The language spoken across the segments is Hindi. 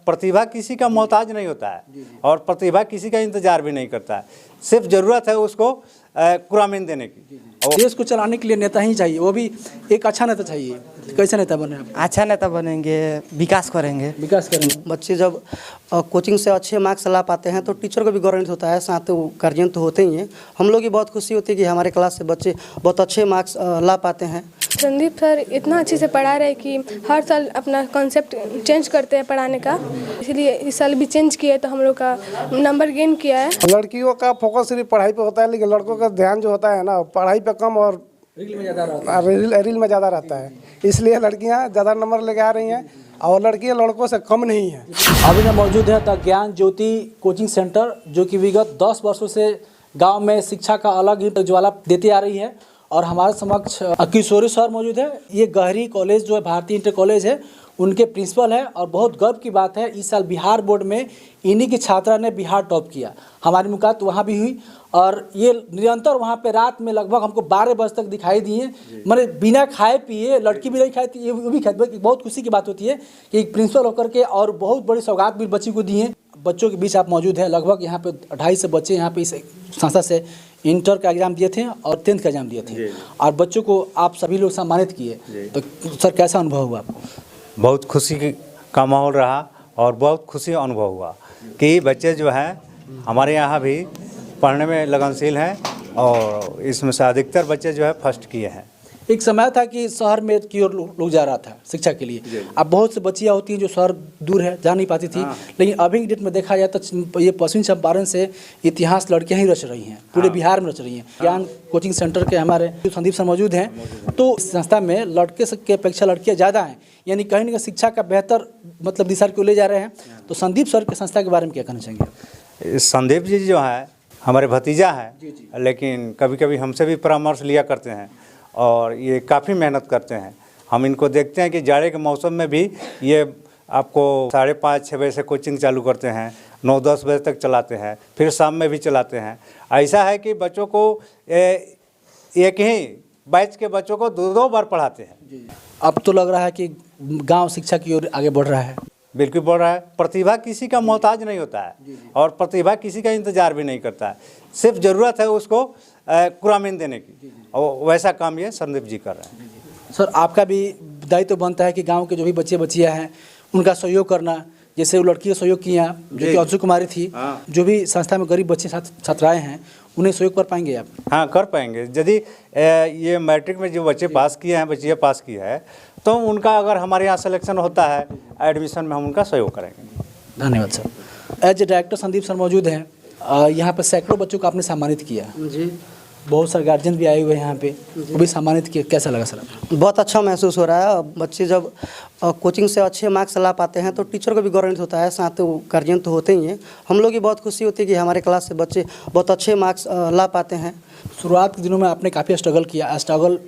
प्रतिभा किसी का मोहताज नहीं होता है और प्रतिभा किसी का इंतजार भी नहीं करता है। सिर्फ ज़रूरत है उसको कुरामीन देने की। देश को चलाने के लिए नेता ही चाहिए, वो भी एक अच्छा नेता चाहिए। कैसे नेता बने आप? अच्छा नेता बनेंगे, विकास करेंगे। बच्चे जब कोचिंग से अच्छे मार्क्स ला पाते हैं तो टीचर को भी गौरवान्वित होता है, साथ वो गार्जियन तो होते ही हैं। हम लोग की बहुत खुशी होती है कि हमारे क्लास से बच्चे बहुत अच्छे मार्क्स ला पाते हैं। संदीप सर इतना अच्छे से पढ़ा रहे कि हर साल अपना कॉन्सेप्ट चेंज करते हैं पढ़ाने का, इसलिए इस साल भी चेंज किया है तो हम लोग का नंबर गेन किया है। लड़कियों का फोकस सिर्फ पढ़ाई पे होता है, लेकिन लड़कों का ध्यान जो होता है ना पढ़ाई पे कम और रील में ज़्यादा रहता है, इसलिए लड़कियां ज़्यादा नंबर लेके आ रही हैं और लड़कियां लड़कों से कम नहीं हैं। अभी मैं मौजूद है द ज्ञान ज्योति कोचिंग सेंटर, जो कि विगत 10 वर्षों से गांव में शिक्षा का अलग ही ज्वाला देती आ रही है। और हमारे समक्ष किशोरी सर मौजूद है। ये गहरी कॉलेज जो है भारतीय इंटर कॉलेज है, उनके प्रिंसिपल है और बहुत गर्व की बात है इस साल बिहार बोर्ड में इन्हीं की छात्रा ने बिहार टॉप किया। हमारी मुलाकात वहाँ भी हुई और ये निरंतर वहाँ पे रात में लगभग हमको 12 बजे तक दिखाई दिए। मैंने बिना खाए पिए, लड़की भी नहीं खाई थी, ये भी खाई। बहुत खुशी की बात होती है कि एक प्रिंसिपल होकर के और बहुत बड़ी सौगात भी बच्ची को दी है। बच्चों के बीच आप मौजूद हैं। लगभग यहाँ पे 250 बच्चे यहाँ पे इस संस्था से इंटर का एग्ज़ाम दिए थे और 10th का एग्ज़ाम दिए थे और बच्चों को आप सभी लोग सम्मानित किए। तो सर कैसा अनुभव हुआ आपको? बहुत खुशी का माहौल रहा और बहुत खुशी अनुभव हुआ कि बच्चे जो हैं हमारे यहाँ भी पढ़ने में लगनशील हैं और इसमें से अधिकतर बच्चे जो है फर्स्ट किए हैं। एक समय था कि शहर में की ओर लोग जा रहा था शिक्षा के लिए। अब बहुत सी बच्चियाँ होती हैं जो शहर दूर है, जा नहीं पाती थी। लेकिन अभी की डेट में देखा जाए तो ये पश्चिम चंपारण से इतिहास लड़कियाँ ही रच रही हैं, पूरे बिहार में रच रही हैं। ज्ञान कोचिंग सेंटर के हमारे संदीप सर मौजूद हैं। तो इस संस्था में लड़के की अपेक्षा लड़कियाँ ज़्यादा हैं, यानी कहीं ना कहीं शिक्षा का बेहतर मतलब दिशा को ले जा रहे हैं। तो संदीप सर के संस्था के बारे में क्या कहना चाहेंगे? संदीप जी जो है हमारे भतीजा हैं, लेकिन कभी कभी हमसे भी परामर्श लिया करते हैं और ये काफ़ी मेहनत करते हैं। हम इनको देखते हैं कि जाड़े के मौसम में भी ये आपको 5:30-6 बजे से कोचिंग चालू करते हैं, 9-10 बजे तक चलाते हैं, फिर शाम में भी चलाते हैं। ऐसा है कि बच्चों को एक ही बैच के बच्चों को 2-2 बार पढ़ाते हैं। अब तो लग रहा है कि गांव शिक्षा की ओर आगे बढ़ रहा है। बिल्कुल बढ़ रहा है। प्रतिभा किसी का मोहताज नहीं होता है और प्रतिभा किसी का इंतजार भी नहीं करता है। सिर्फ ज़रूरत है उसको कुरामीन देने की, और वैसा काम ये संदीप जी कर रहे हैं। सर आपका भी दायित्व तो बनता है कि गांव के जो भी बच्चे बच्चियाँ हैं उनका सहयोग करना। जैसे वो लड़की का सहयोग किया जो कि अंशु कुमारी थी, जो भी संस्था में गरीब बच्चे छात्राएँ हैं उन्हें सहयोग कर पाएंगे आप? हाँ, कर पाएंगे। यदि ये मैट्रिक में जो बच्चे पास किए हैं, बच्चियाँ पास की है, तो उनका अगर हमारे यहाँ सिलेक्शन होता है एडमिशन में, हम उनका सहयोग करेंगे। धन्यवाद sir. As a director Sandeep sir मौजूद हैं। यहाँ पर सैकड़ों बच्चों को आपने सम्मानित किया जी। बहुत सारे गार्जियन भी आए हुए हैं यहाँ पे, वो भी सम्मानित किए। कैसा लगा सर? बहुत अच्छा महसूस हो रहा है। बच्चे जब कोचिंग से अच्छे मार्क्स ला पाते हैं तो टीचर को भी गौरवान्वित होता है, साथ वो गार्जियन तो होते ही हैं। हम लोग की बहुत खुशी होती है कि हमारे क्लास से बच्चे बहुत अच्छे मार्क्स ला पाते हैं। शुरुआत के दिनों में आपने काफ़ी स्ट्रगल किया। स्ट्रगल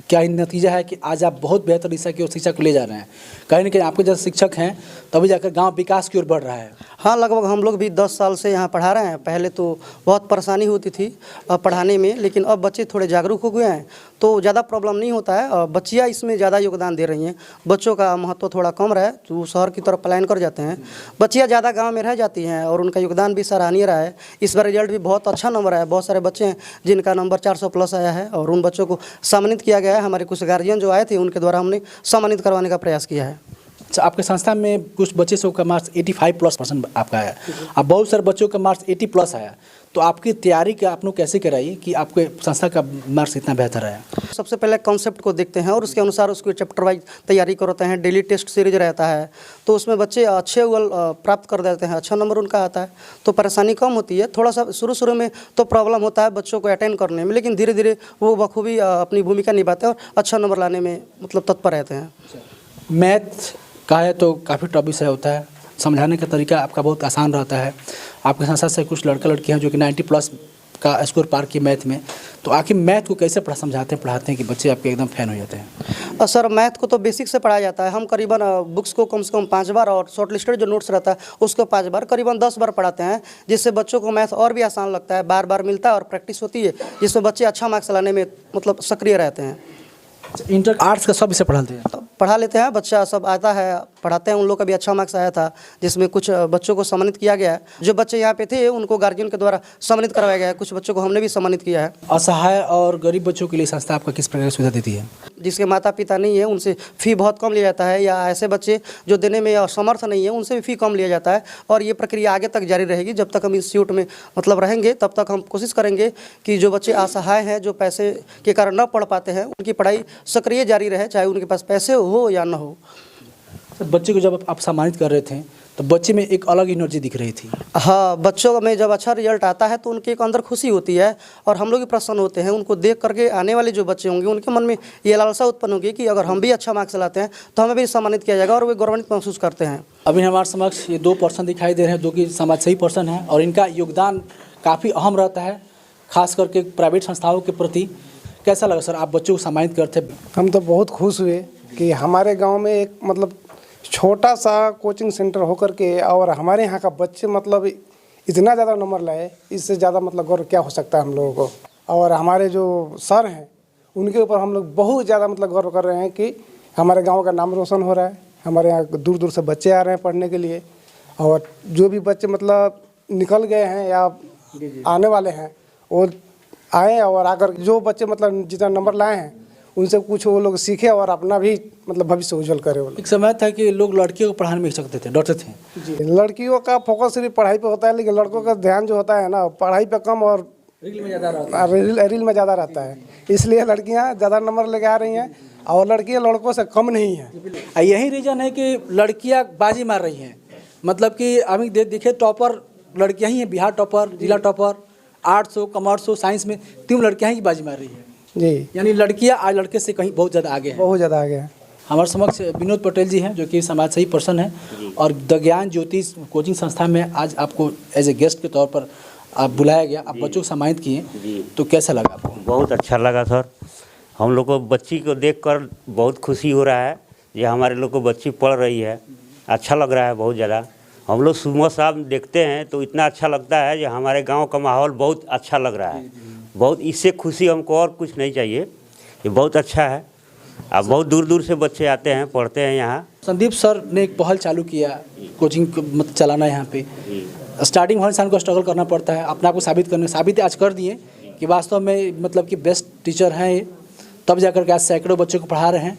क्या नतीजा है कि आज आप बहुत बेहतर दिशा की ओर शिक्षा को ले जा रहे हैं। कहीं ना कहीं आपके जैसे शिक्षक हैं तभी जाकर गांव विकास की ओर बढ़ रहा है। हाँ, लगभग हम लोग भी 10 साल से यहाँ पढ़ा रहे हैं। पहले तो बहुत परेशानी होती थी पढ़ाने में, लेकिन अब बच्चे थोड़े जागरूक हो गए हैं तो ज़्यादा प्रॉब्लम नहीं होता है। बच्चियाँ इसमें ज़्यादा योगदान दे रही हैं। बच्चों का महत्व थोड़ा कम रहा है तो शहर की तरफ पलायन कर जाते हैं। बच्चियाँ ज़्यादा गाँव में रह जाती हैं और उनका योगदान भी सराहनीय रहा है। इस बार रिजल्ट भी बहुत अच्छा नंबर आया। बहुत सारे बच्चे हैं जिनका नंबर 400+ आया है और उन बच्चों को सम्मानित किया गया है। हमारे कुछ गार्जियन जो आए थे उनके द्वारा हमने सम्मानित करवाने का प्रयास किया है। आपके संस्था में कुछ बच्चे सब का मार्क्स 85+% आपका आया। अब बहुत सारे बच्चों का मार्क्स 80+ आया। तो आपकी तैयारी का आप लोग कैसे कराइए कि आपके संस्था का मार्क्स इतना बेहतर आया? सबसे पहले कॉन्सेप्ट को देखते हैं और उसके अनुसार उसको चैप्टर वाइज तैयारी करते हैं। डेली टेस्ट सीरीज रहता है तो उसमें बच्चे अच्छे प्राप्त कर देते हैं, अच्छा नंबर उनका आता है तो परेशानी कम होती है। थोड़ा सा शुरू में तो प्रॉब्लम होता है बच्चों को अटेंड करने में, लेकिन धीरे धीरे वो बखूबी अपनी भूमिका निभाते हैं और अच्छा नंबर लाने में मतलब तत्पर रहते हैं। मैथ का है तो काफ़ी टॉप विषय होता है, समझाने का तरीका आपका बहुत आसान रहता है। आपके संस्था से कुछ लड़कियाँ जो कि 90+ का स्कोर पार की मैथ में, तो आखिर मैथ को कैसे समझाते हैं पढ़ाते हैं कि बच्चे आपके एकदम फैन हो जाते हैं? सर मैथ को तो बेसिक से पढ़ाया जाता है। हम करीबन बुक्स को कम से कम 5 बार और शॉर्ट लिस्टेड जो नोट्स रहता है उसको 5 बार, करीबन 10 बार पढ़ाते हैं, जिससे बच्चों को मैथ और भी आसान लगता है। बार बार मिलता है और प्रैक्टिस होती है, जिसमें बच्चे अच्छा मार्क्स लाने में मतलब सक्रिय रहते हैं। इंटर आर्ट्स का सब विषय पढ़ाते हैं? पढ़ा लेते हैं, बच्चा सब आता है, पढ़ाते हैं। उन लोग का भी अच्छा मार्क्स आया था, जिसमें कुछ बच्चों को सम्मानित किया गया है। जो बच्चे यहाँ पे थे उनको गार्जियन के द्वारा सम्मानित करवाया गया है। कुछ बच्चों को हमने भी सम्मानित किया है। असहाय और गरीब बच्चों के लिए संस्था आपका किस प्रकार की सुविधा देती है? जिसके माता पिता नहीं है उनसे फ़ी बहुत कम लिया जाता है, या ऐसे बच्चे जो देने में असमर्थ नहीं है उनसे भी फ़ी कम लिया जाता है। और ये प्रक्रिया आगे तक जारी रहेगी। जब तक हम इंस्टीट्यूट में मतलब रहेंगे तब तक हम कोशिश करेंगे कि जो बच्चे असहाय हैं, जो पैसे के कारण न पढ़ पाते हैं, उनकी पढ़ाई सक्रिय जारी रहे, चाहे उनके पास पैसे हो या न हो। तो बच्चे को जब आप सम्मानित कर रहे थे तो बच्चे में एक अलग एनर्जी दिख रही थी। हाँ, बच्चों में जब अच्छा रिजल्ट आता है तो उनके एक अंदर खुशी होती है और हम लोग भी प्रसन्न होते हैं। उनको देख करके आने वाले जो बच्चे होंगे उनके मन में ये लालसा उत्पन्न होगी कि अगर हम भी अच्छा मार्क्स लाते हैं तो हमें भी सम्मानित किया जाएगा, और वे गौरवान्वित महसूस करते हैं। अभी हमारे समक्ष ये 2 पर्सन दिखाई दे रहे हैं, जो कि समाजसेवी पर्सन हैं, और इनका योगदान काफ़ी अहम रहता है, खास करके प्राइवेट संस्थाओं के प्रति। कैसा लगा सर, आप बच्चों को सम्मानित करते? हम तो बहुत खुश हुए कि हमारे गांव में एक मतलब छोटा सा कोचिंग सेंटर होकर के और हमारे यहाँ का बच्चे मतलब इतना ज़्यादा नंबर लाए, इससे ज़्यादा मतलब गौरव क्या हो सकता है हम लोगों को। और हमारे जो सर हैं उनके ऊपर हम लोग बहुत ज़्यादा मतलब गौरव कर रहे हैं कि हमारे गांव का नाम रोशन हो रहा है। हमारे यहाँ दूर दूर से बच्चे आ रहे हैं पढ़ने के लिए, और जो भी बच्चे मतलब निकल गए हैं या आने वाले हैं वो आए, और आकर जो बच्चे मतलब जितना नंबर लाए हैं उनसे कुछ वो लोग सीखे और अपना भी मतलब भविष्य उज्जवल करे। वो एक समय था कि लोग लड़कियों को पढ़ाने में हिचकते थे, डरते थे। जी, लड़कियों का फोकस सिर्फ पढ़ाई पे होता है, लेकिन लड़कों का ध्यान जो होता है ना पढ़ाई पे कम और रील में ज़्यादा रहता है। इसलिए लड़कियां ज़्यादा नंबर लेके आ रही हैं और लड़कियां लड़कों से कम नहीं हैं। यही रीज़न है कि लड़कियां बाजी मार रही हैं। मतलब कि अभी देखिए टॉपर लड़कियां ही हैं, बिहार टॉपर, जिला टॉपर, आर्ट्स हो, कॉमर्स हो, साइंस में 3 लड़कियां ही बाजी मार रही हैं जी। यानी लड़कियां आज लड़के से कहीं बहुत ज़्यादा आगे हैं। बहुत ज़्यादा आगे हैं। हमारे समक्ष विनोद पटेल जी हैं, जो कि समाजसेवी पर्सन हैं, और द ज्ञान ज्योति कोचिंग संस्था में आज आपको एज ए गेस्ट के तौर पर आप बुलाया गया, आप बच्चों को सम्मानित किए, तो कैसा लगा आपको? बहुत अच्छा लगा सर। हम लोग को बच्ची को देखकर बहुत खुशी हो रहा है। ये हमारे लोग को बच्ची पढ़ रही है, अच्छा लग रहा है बहुत ज़्यादा। हम लोग सुबह शाम देखते हैं तो इतना अच्छा लगता है कि हमारे गांव का माहौल बहुत अच्छा लग रहा है। बहुत इससे खुशी हमको और कुछ नहीं चाहिए, ये बहुत अच्छा है। अब बहुत दूर दूर से बच्चे आते हैं, पढ़ते हैं यहाँ। संदीप सर ने एक पहल चालू किया कोचिंग मतलब चलाना यहाँ पे। स्टार्टिंग हर इंसान को स्ट्रगल करना पड़ता है, अपने आप को साबित आज कर दिए कि वास्तव में मतलब कि बेस्ट टीचर हैं ये, तब जाकर के आज सैकड़ों बच्चों को पढ़ा रहे हैं,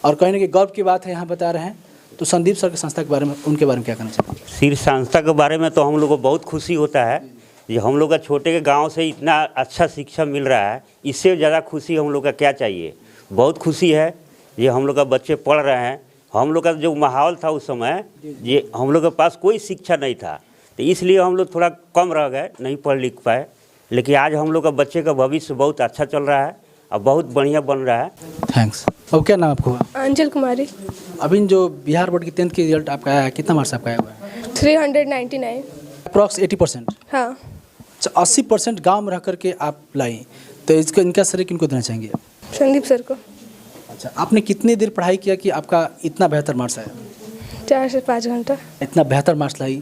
और कहीं ना कहीं गर्व की बात है यहाँ बता रहे हैं। तो संदीप सर की संस्था के बारे में, उनके बारे में क्या कहना चाहिए? सिर्फ संस्था के बारे में तो हम लोग को बहुत खुशी होता है। ये हम लोग का छोटे के गांव से इतना अच्छा शिक्षा मिल रहा है, इससे ज़्यादा खुशी हम लोग का क्या चाहिए। बहुत खुशी है ये हम लोग का बच्चे पढ़ रहे हैं। हम लोग का जो माहौल था उस समय, ये हम लोग के पास कोई शिक्षा नहीं था, तो इसलिए हम लोग थोड़ा कम रह गए, नहीं पढ़ लिख पाए। लेकिन आज हम लोग का बच्चे का भविष्य बहुत अच्छा चल रहा है और बहुत बढ़िया बन रहा है। थैंक्स। और क्या नाम आपको? अंजल कुमारी। अभी जो बिहार बोर्ड की 10th की रिजल्ट आपका आया है, कितना मार्क्स आपका आया हुआ है? 399। अप्रॉक्स 80%। हाँ। 80% गांव में रह करके आप लाई, तो इसका इनका श्रेय किनको देना चाहेंगे? संदीप सर को। अच्छा, आपने कितनी देर पढ़ाई किया कि आपका इतना बेहतर मार्क्स आया? 4 से 5 घंटा। इतना बेहतर मार्क्स लाई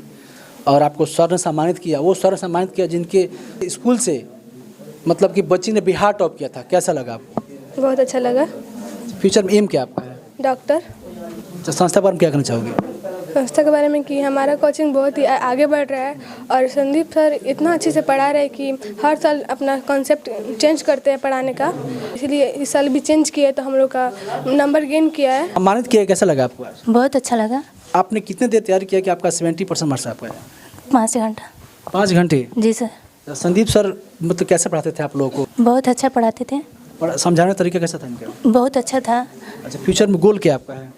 और आपको सर ने सम्मानित किया, वो सर ने सम्मानित किया जिनके स्कूल से मतलब कि बच्ची ने बिहार टॉप किया था। कैसा लगा आपको? बहुत अच्छा लगा। फ्यूचर में एम क्या आपका है? डॉक्टर। अच्छा, संस्था के बारे में क्या कहना चाहोगे? संस्था के बारे में कि हमारा कोचिंग बहुत ही आगे बढ़ रहा है, और संदीप सर इतना अच्छे से पढ़ा रहे हैं कि हर साल अपना कॉन्सेप्ट चेंज करते हैं पढ़ाने का। इसलिए इस साल भी चेंज किए तो हम लोग का नंबर गेन किया है। सम्मानित किया, कैसा लगा आपको? बहुत अच्छा लगा। आपने कितने देर तैयार किया कि आपका 70% मार्क्स आपका है? 5 घंटा। 5 घंटे? जी सर। संदीप सर मतलब कैसे पढ़ाते थे आप लोगों को? बहुत अच्छा पढ़ाते थे। समझाने का तरीका कैसा था इनका? बहुत अच्छा था। अच्छा, फ्यूचर में गोल क्या आपका है?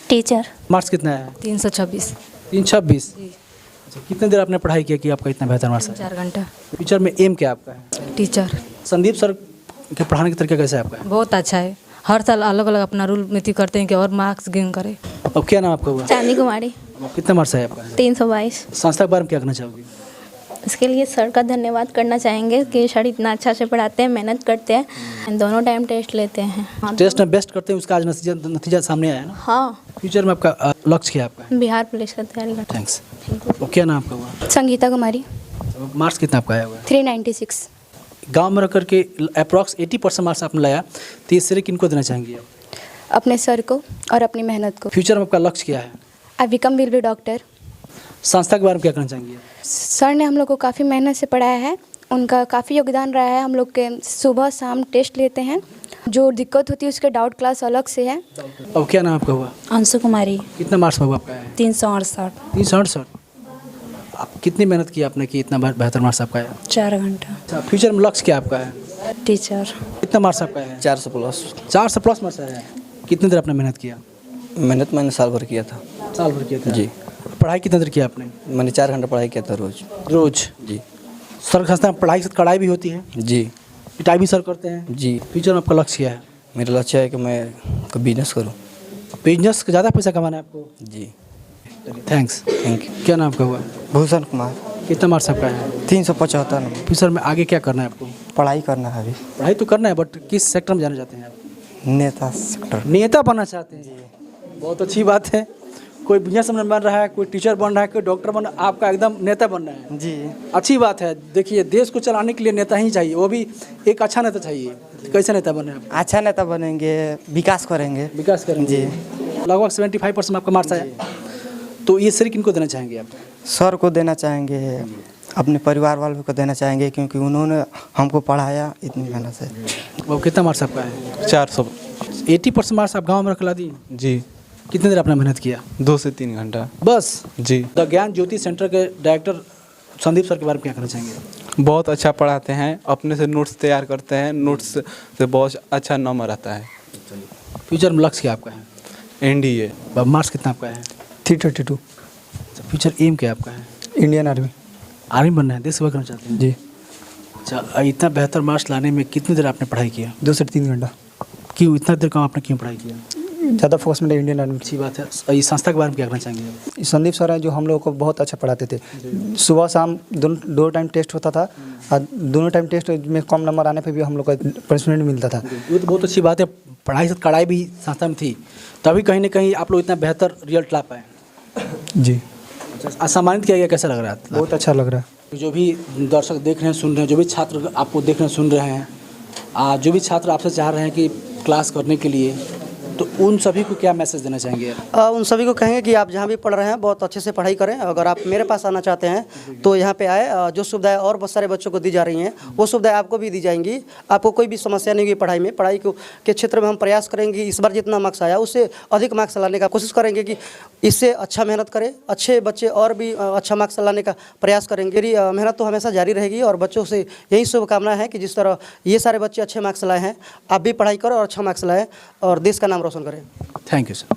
टीचर। मार्क्स कितना है? 326। 326। अच्छा, कितने देर आपने पढ़ाई किया कि आपका इतना बेहतर मार्क्स है? 4 घंटा। फ्यूचर में एम क्या आपका है? टीचर। संदीप सर के पढ़ाने का तरीका कैसा है आपका? बहुत अच्छा है, हर साल अलग अलग अपना रूल नीति करते हैं कि और मार्क्स गेन करें। अब क्या नाम आपका हुआ? चांदी कुमारी। कितना मार्क्स है आपका? 322। संस्था के बारे में क्या कहना चाहोगी? इसके लिए सर का धन्यवाद करना चाहेंगे कि सर इतना अच्छा से पढ़ाते हैं, मेहनत करते हैं, दोनों टाइम टेस्ट लेते हैं। हाँ, टेस्ट में बेस्ट करते हैं, उसका आज नतीजा सामने आया है ना? हाँ। फ्यूचर में आपका लक्ष्य क्या है आपका? बिहार पुलिस का तैयारी करते थैंक्स। अब क्या नाम आपका हुआ? हैं। संगीता कुमारी। मार्क्स कितना आपका आया हुआ है? 396। गांव में रह करके अप्रॉक्स 80% मार्क्स आपने लाया, तो ये श्रेय किनको देना चाहेंगे? अपने सर को और अपनी मेहनत को। फ्यूचर में आपका लक्ष्य क्या है? I become will be doctor. संस्था के बारे में क्या कहना चाहेंगे? सर ने हम लोग को काफ़ी मेहनत से पढ़ाया है, उनका काफ़ी योगदान रहा है। हम लोग के सुबह शाम टेस्ट लेते हैं, जो दिक्कत होती है उसके डाउट क्लास अलग से है। अब क्या नाम आपका हुआ? अंशु कुमारी। कितना मार्क्स हुआ आपका है? 368। 368। आप कितनी मेहनत की आपने कि इतना बेहतर मार्क्स आपका है? 4 घंटा। अच्छा, फ्यूचर में लक्ष्य क्या आपका है? टीचर। कितना मार्क्स आपका है? 400 प्लस। 400 प्लस मार्क्स है। कितनी देर आपने मेहनत किया? मेहनत मैंने साल भर किया था। साल भर किया था जी। पढ़ाई कितनी देर किया आपने? मैंने 4 घंटा पढ़ाई किया था रोज। रोज? जी। सर संस्था में पढ़ाई से कड़ाई भी होती है? जी। पिटाई भी सर करते हैं? जी। फ्यूचर में आपका लक्ष्य क्या है? मेरा लक्ष्य है कि मैं बिजनेस करूं। बिजनेस का ज़्यादा पैसा कमाना है आपको? जी। थैंक्स। Thank you. क्या नाम आपका हुआ? भूषण कुमार। कितना मार्क्स आपका है? 375 नंबर। फ्यूचर में आगे क्या करना है आपको? पढ़ाई करना है अभी। पढ़ाई तो करना है, बट किस सेक्टर में जाना चाहते हैं आप? नेता सेक्टर। नेता बनना चाहते हैं? बहुत अच्छी बात है। कोई बिजनेसमैन बन रहा है, कोई टीचर बन रहा है, कोई डॉक्टर बन रहा है, आपका एकदम नेता बनना है। जी। अच्छी बात है। देखिए, देश को चलाने के लिए नेता ही चाहिए, वो भी एक अच्छा नेता चाहिए। कैसे नेता बने आप? अच्छा नेता बनेंगे, विकास करेंगे। विकास करेंगे। लगभग 75% आपका मार्क्स आया, तो ये श्रेय किनको देना चाहेंगे आप? सर को देना चाहेंगे, अपने परिवार वालों को देना चाहेंगे, क्योंकि उन्होंने हमको पढ़ाया इतनी मेहनत से। वो कितना मार्क्स आपका है? 400। 80% मार्क्स आप गाँव में रखला दी? जी। कितनी देर आपने मेहनत किया? 2 से 3 घंटा बस? जी। द ज्ञान ज्योति सेंटर के डायरेक्टर संदीप सर के बारे में क्या कहना चाहेंगे? बहुत अच्छा पढ़ाते हैं, अपने से नोट्स तैयार करते हैं, नोट्स से बहुत अच्छा नंबर आता है। फ्यूचर में लक्ष्य क्या आपका है? NDA। मार्क्स कितना आपका है? 332। फ्यूचर एम क्या आपका है? Indian army. आर्मी बनना है, देश सेवा करना चाहते हैं? जी। अच्छा, इतना बेहतर मार्क्स लाने में कितनी देर आपने पढ़ाई किया? 2 से 3 घंटा। क्यों इतना देर कम आपने क्यों पढ़ाई किया? ज़्यादा फोकस में इंडियन आर्मी। अच्छी बात है। इस संस्था के बारे में क्या कहना चाहेंगे? संदीप सर हैं जो हम लोगों को बहुत अच्छा पढ़ाते थे। सुबह शाम दो टाइम टेस्ट होता था, और दोनों टाइम टेस्ट में कम नंबर आने पे भी हम लोग को पनिशमेंट मिलता था। ये तो बहुत अच्छी बात है। पढ़ाई से कड़ाई भी संस्था में थी, तभी कहीं ना कहीं आप लोग इतना बेहतर रिजल्ट ला पाए। जी। सम्मानित किया गया, कैसा लग रहा है? बहुत अच्छा लग रहा है। जो भी दर्शक देख रहे हैं, सुन रहे हैं, जो भी छात्र आपको देख रहे हैं, सुन रहे हैं, जो भी छात्र आपसे चाह रहे हैं कि क्लास करने के लिए, तो उन सभी को क्या मैसेज देना चाहेंगे? उन सभी को कहेंगे कि आप जहाँ भी पढ़ रहे हैं बहुत अच्छे से पढ़ाई करें। अगर आप मेरे पास आना चाहते हैं तो यहाँ पे आए। जो सुविधाएं और बहुत सारे बच्चों को दी जा रही हैं, वो सुविधाएं आपको भी दी जाएंगी। आपको कोई भी समस्या नहीं होगी पढ़ाई में। पढ़ाई के क्षेत्र में हम प्रयास करेंगे, इस बार जितना मार्क्स आया उससे अधिक मार्क्स लाने का कोशिश करेंगे, कि इससे अच्छा मेहनत करें, अच्छे बच्चे और भी अच्छा मार्क्स लाने का प्रयास करेंगे। मेरी मेहनत तो हमेशा जारी रहेगी, और बच्चों से यही शुभकामना है कि जिस तरह ये सारे बच्चे अच्छे मार्क्स लाए हैं, आप भी पढ़ाई करें और अच्छा मार्क्स लाएँ और देश का नाम रोशन करें। Thank you sir.